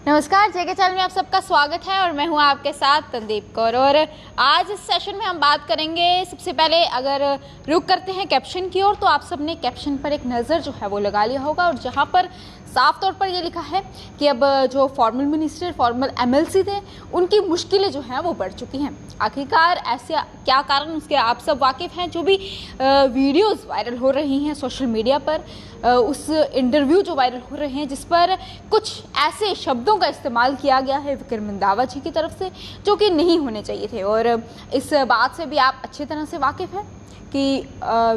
नमस्कार, जेके चैनल में आप सबका स्वागत है और मैं हूं आपके साथ तंदीप कौर। और आज इस सेशन में हम बात करेंगे, सबसे पहले अगर रुक करते हैं कैप्शन की ओर, तो आप सबने कैप्शन पर एक नज़र जो है वो लगा लिया होगा और जहां पर साफ तौर पर ये लिखा है कि अब जो फॉर्मल मिनिस्टर, फॉर्मल एमएलसी थे, उनकी मुश्किलें जो हैं वो बढ़ चुकी हैं। आखिरकार ऐसे क्या कारण, उसके आप सब वाकिफ़ हैं। जो भी वीडियोस वायरल हो रही हैं सोशल मीडिया पर, उस इंटरव्यू जो वायरल हो रहे हैं जिस पर कुछ ऐसे शब्दों का इस्तेमाल किया गया है विक्रम रंधावा जी की तरफ से जो कि नहीं होने चाहिए थे। और इस बात से भी आप अच्छी तरह से वाकिफ़ हैं कि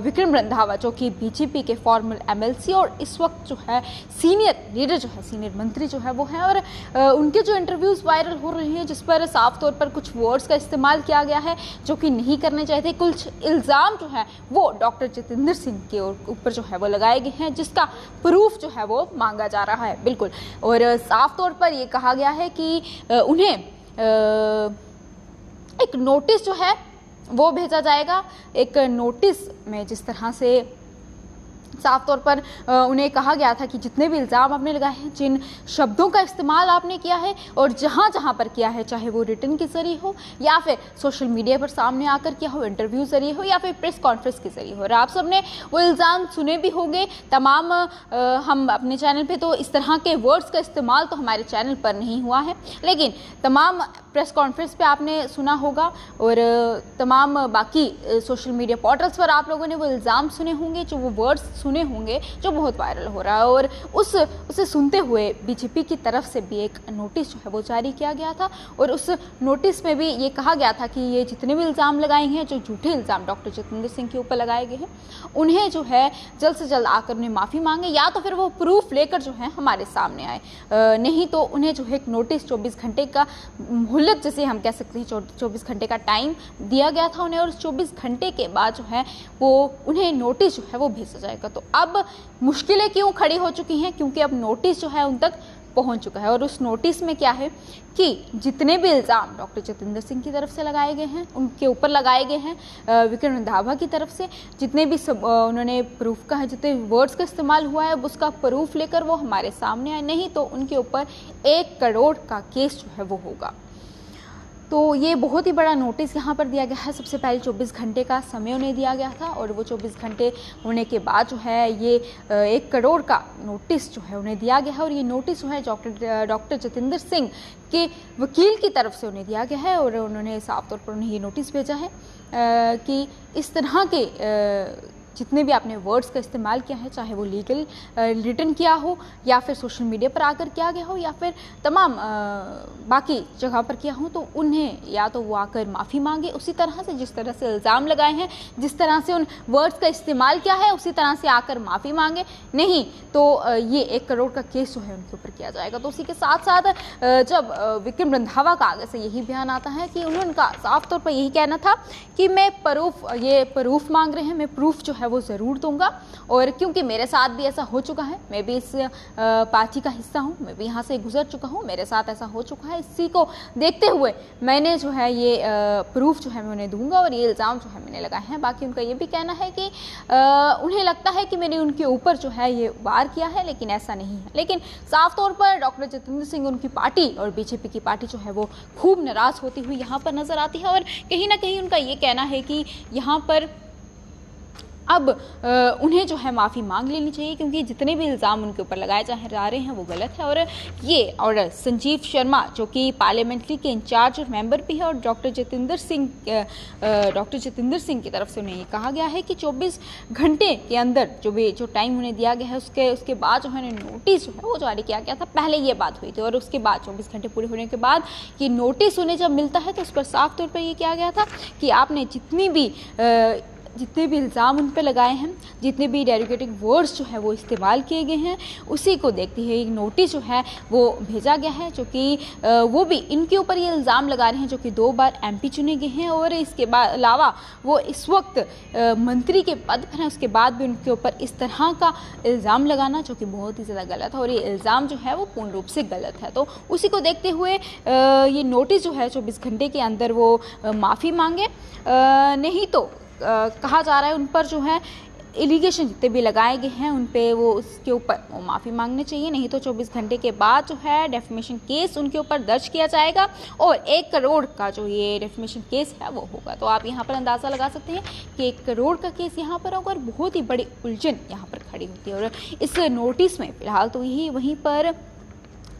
विक्रम रंधावा जो कि बीजेपी के फॉर्मल एमएलसी और इस वक्त जो है सीनियर लीडर जो है, सीनियर मंत्री जो है वो हैं, और उनके जो इंटरव्यूज़ वायरल हो रहे हैं जिस पर साफ तौर पर कुछ वर्ड्स का इस्तेमाल किया गया है जो कि नहीं करने चाहिए थे। कुछ इल्ज़ाम जो है वो डॉक्टर जितेंद्र सिंह के ऊपर जो है वो लगाए गए हैं जिसका प्रूफ जो है वो मांगा जा रहा है। बिल्कुल, और साफ तौर पर ये कहा गया है कि उन्हें एक नोटिस जो है वो भेजा जाएगा। एक नोटिस में जिस तरह से साफ तौर पर उन्हें कहा गया था कि जितने भी इल्ज़ाम आपने लगाए हैं, जिन शब्दों का इस्तेमाल आपने किया है और जहाँ जहाँ पर किया है, चाहे वो रिटर्न के ज़रिए हो या फिर सोशल मीडिया पर सामने आकर किया हो, इंटरव्यू ज़रिए हो या फिर प्रेस कॉन्फ्रेंस के ज़रिए हो, और आप सबने वो इल्ज़ाम सुने भी होंगे तमाम। हम अपने चैनल पर तो इस तरह के वर्ड्स का इस्तेमाल तो हमारे चैनल पर नहीं हुआ है, लेकिन तमाम प्रेस कॉन्फ्रेंस पे आपने सुना होगा और तमाम बाकी सोशल मीडिया पोर्टल्स पर आप लोगों ने वो इल्ज़ाम सुने होंगे, जो वो वर्ड्स सुने होंगे जो बहुत वायरल हो रहा है। और उसे सुनते हुए बीजेपी की तरफ से भी एक नोटिस जो है वो जारी किया गया था और उस नोटिस में भी ये कहा गया था कि ये जितने भी इल्ज़ाम लगाए हैं, जो झूठे इल्ज़ाम डॉक्टर जितेंद्र सिंह के ऊपर लगाए गए हैं, उन्हें जो है जल्द से जल्द आकर उन्हें माफ़ी मांगे या तो फिर वो प्रूफ लेकर जो है हमारे सामने आए। नहीं तो उन्हें जो है एक नोटिस 24 घंटे का मोहलत जैसे हम कह सकते हैं, 24 घंटे का टाइम दिया गया था उन्हें, और 24 घंटे के बाद जो है वो उन्हें नोटिस जो है वो भेजा जाएगा। तो अब मुश्किलें क्यों खड़ी हो चुकी हैं? क्योंकि अब नोटिस जो है उन तक पहुंच चुका है और उस नोटिस में क्या है कि जितने भी इल्ज़ाम डॉक्टर जितेंद्र सिंह की तरफ से लगाए गए हैं, उनके ऊपर लगाए गए हैं विक्रम रंधावा की तरफ से, जितने भी उन्होंने प्रूफ का है, जितने वर्ड्स का इस्तेमाल हुआ है, उसका प्रूफ लेकर वो हमारे सामने आए, नहीं तो उनके ऊपर 1 करोड़ का केस जो है वो होगा। तो ये बहुत ही बड़ा नोटिस यहाँ पर दिया गया है। सबसे पहले 24 घंटे का समय उन्हें दिया गया था और वो 24 घंटे होने के बाद जो है ये 1 करोड़ का नोटिस जो है उन्हें दिया गया है। और ये नोटिस जो है डॉक्टर जितेंद्र सिंह के वकील की तरफ से उन्हें दिया गया है और उन्होंने साफ तौर पर उन्हें ये नोटिस भेजा है कि इस तरह के जितने भी आपने वर्ड्स का इस्तेमाल किया है, चाहे वो लीगल रिटर्न किया हो या फिर सोशल मीडिया पर आकर किया गया हो या फिर तमाम बाकी जगह पर किया हो, तो उन्हें या तो वो आकर माफ़ी मांगे उसी तरह से जिस तरह से इल्ज़ाम लगाए हैं, जिस तरह से उन वर्ड्स का इस्तेमाल किया है, उसी तरह से आकर माफ़ी मांगे। नहीं तो ये 1 करोड़ का केस जो है उनके ऊपर किया जाएगा। तो उसी के साथ साथ जब विक्रम रंधावा का आगे से यही बयान आता है कि उनका साफ तौर पर यही कहना था कि मैं प्रूफ मांग रहे हैं, मैं प्रूफ जो है वो ज़रूर दूंगा, और क्योंकि मेरे साथ भी ऐसा हो चुका है, मैं भी इस पार्टी का हिस्सा हूँ, मैं भी यहाँ से गुजर चुका हूँ, मेरे साथ ऐसा हो चुका है, इसी को देखते हुए मैंने जो है ये प्रूफ जो है मैं उन्हें दूंगा और ये इल्ज़ाम जो है मैंने लगाए हैं। बाकी उनका ये भी कहना है कि उन्हें लगता है कि मैंने उनके ऊपर जो है ये वार किया है, लेकिन ऐसा नहीं है। लेकिन साफ तौर पर डॉक्टर जितेंद्र सिंह, उनकी पार्टी और बीजेपी की पार्टी जो है वो खूब नाराज़ होती हुई यहाँ पर नज़र आती है और कहीं ना कहीं उनका ये कहना है कि यहाँ पर अब उन्हें जो है माफ़ी मांग लेनी चाहिए, क्योंकि जितने भी इल्ज़ाम उनके ऊपर लगाए जा रहे हैं वो गलत है। और संजीव शर्मा जो कि पार्लियामेंट्री के इंचार्ज और मेंबर भी है, और डॉक्टर जितेंद्र सिंह की तरफ से उन्हें ये कहा गया है कि 24 घंटे के अंदर जो टाइम उन्हें दिया गया है उसके बाद जो है नोटिस जो है वो जारी किया गया था। पहले ये बात हुई थी और उसके बाद 24 घंटे पूरे होने के बाद ये नोटिस उन्हें जब मिलता है तो उस पर साफ तौर पर ये किया गया था कि आपने जितने भी इल्ज़ाम उन पर लगाए हैं, जितने भी डेरोगेटिव वर्ड्स जो है वो इस्तेमाल किए गए हैं, उसी को देखते हुए एक नोटिस जो है वो भेजा गया है, जो कि वो भी इनके ऊपर ये इल्ज़ाम लगा रहे हैं जो कि 2 बार एमपी चुने गए हैं और इसके बाद अलावा वो इस वक्त मंत्री के पद पर हैं। उसके बाद भी उनके ऊपर इस तरह का इल्ज़ाम लगाना जो कि बहुत ही ज़्यादा गलत है और ये इल्ज़ाम जो है वो पूर्ण रूप से गलत है। तो उसी को देखते हुए ये नोटिस जो है 24 घंटे के अंदर वो माफ़ी मांगे, नहीं तो कहा जा रहा है उन पर जो है एलिगेशन जितने भी लगाए गए हैं उन पे वो उसके ऊपर वो माफ़ी मांगनी चाहिए, नहीं तो 24 घंटे के बाद जो है डेफेमेशन केस उनके ऊपर दर्ज किया जाएगा और 1 करोड़ का जो ये डेफेमेशन केस है वो होगा। तो आप यहाँ पर अंदाज़ा लगा सकते हैं कि 1 करोड़ का केस यहाँ पर होगा और बहुत ही बड़ी उलझन यहाँ पर खड़ी होती है। और इस नोटिस में फिलहाल तो यही वहीं पर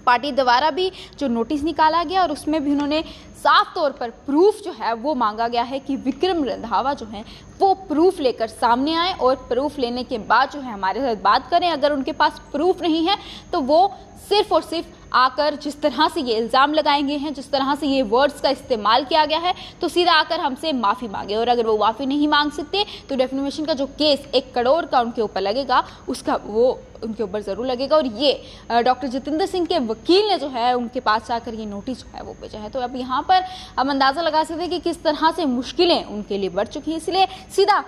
पार्टी द्वारा भी जो नोटिस निकाला गया और उसमें भी उन्होंने साफ तौर पर प्रूफ जो है वो मांगा गया है कि विक्रम रंधावा जो है वो प्रूफ लेकर सामने आए और प्रूफ लेने के बाद जो है हमारे साथ बात करें। अगर उनके पास प्रूफ नहीं है तो वो सिर्फ और सिर्फ आकर जिस तरह से ये इल्ज़ाम लगाएंगे हैं, जिस तरह से ये वर्ड्स का इस्तेमाल किया गया है, तो सीधा आकर हमसे माफ़ी मांगे। और अगर वो माफ़ी नहीं मांग सकते तो डेफेमेशन का जो केस 1 करोड़ का उनके ऊपर लगेगा उसका वो उनके ऊपर ज़रूर लगेगा। और ये डॉक्टर जितेंद्र सिंह के वकील ने जो है उनके पास जाकर ये नोटिस जो है वो भेजा है। तो अब यहाँ पर हम अंदाज़ा लगा सकते हैं कि किस तरह से मुश्किलें उनके लिए बढ़ चुकी हैं। इसलिए सीधा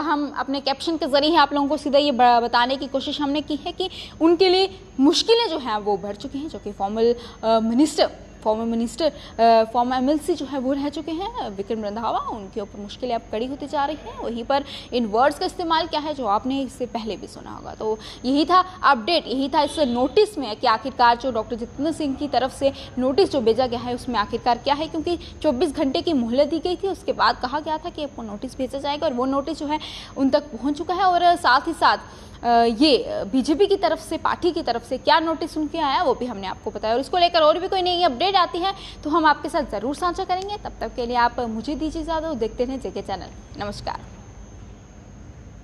हम अपने कैप्शन के ज़रिए आप लोगों को सीधा ये बताने की कोशिश हमने की है कि उनके लिए मुश्किलें जो हैं वो बढ़ चुकी हैं, जो कि फॉर्मर MLC जो है वो रह चुके हैं विक्रम रंधावा, उनके ऊपर मुश्किलें अब कड़ी होती जा रही हैं। वहीं पर इन वर्ड्स का इस्तेमाल क्या है जो आपने इससे पहले भी सुना होगा। तो यही था अपडेट, यही था इस नोटिस में कि आखिरकार जो डॉक्टर जितेंद्र सिंह की तरफ से नोटिस जो भेजा गया है उसमें आखिरकार क्या है, क्योंकि 24 घंटे की मोहलत दी गई थी, उसके बाद कहा गया था कि आपको नोटिस भेजा जाएगा और वो नोटिस जो है उन तक पहुँच चुका है। और साथ ही साथ ये बीजेपी की तरफ से, पार्टी की तरफ से क्या नोटिस उनके आया वो भी हमने आपको बताया। और इसको लेकर और भी कोई नई अपडेट आती है तो हम आपके साथ ज़रूर साझा करेंगे। तब तक के लिए आप मुझे दीजिए इजाज़त, देखते रहें जेके चैनल। नमस्कार।